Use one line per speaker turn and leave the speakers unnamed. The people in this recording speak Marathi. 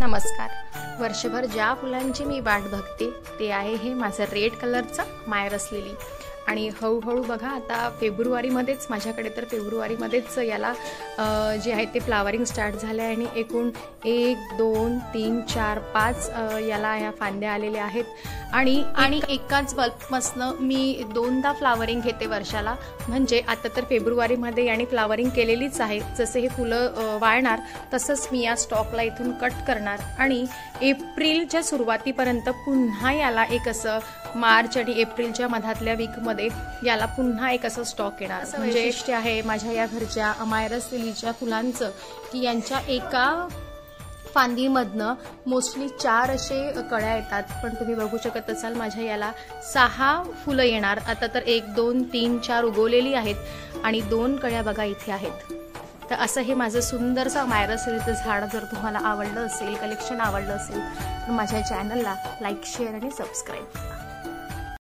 नमस्कार। वर्षभर ज्या फुलांची मी वाट बघते ते आहे हे माझं रेड कलरचं मायरस लिली। आणि हळूहळू बघा आता फेब्रुवारीमध्येच माझ्याकडे तर फेब्रुवारीमध्येच याला जे आहे ते फ्लावरिंग स्टार्ट झाले आणि एकूण 1 2 3 4 5 याला ह्या फांद्या आलेल्या आहेत। आणि एकाच बल्बपासनं मी 2दा फ्लावरिंग घेते वर्षाला। म्हणजे आता तर फेब्रुवारीमध्ये याने फ्लावरिंग केलेलीच आहे। जसे हे फुलं वाळणार तसंच मी या स्टॉकला इथून कट करणार आणि एप्रिलच्या सुरुवातीपर्यंत पुन्हा याला एक असं मार्च आणि एप्रिलच्या मधातल्या वीकमध्ये याला पुन्हा एक असं स्टॉक येणार। असं वैशिष्ट्य आहे माझ्या या घरच्या मायरस लिलीच्या फुलांचं की यांच्या एका फांदीमधनं मोस्टली 4 असे कळ्या येतात। पण तुम्ही बघू शकत असाल माझ्या याला 6 फुलं येणार। आता तर 1 2 3 4 उगवलेली आहेत आणि 2 कळ्या बघा इथे आहेत। तर असं हे माझं सुंदरसं मायरस लिलीचं झाड जर तुम्हाला आवडलं असेल, कलेक्शन आवडलं असेल तर माझ्या चॅनलला लाईक, शेअर आणि सबस्क्राईब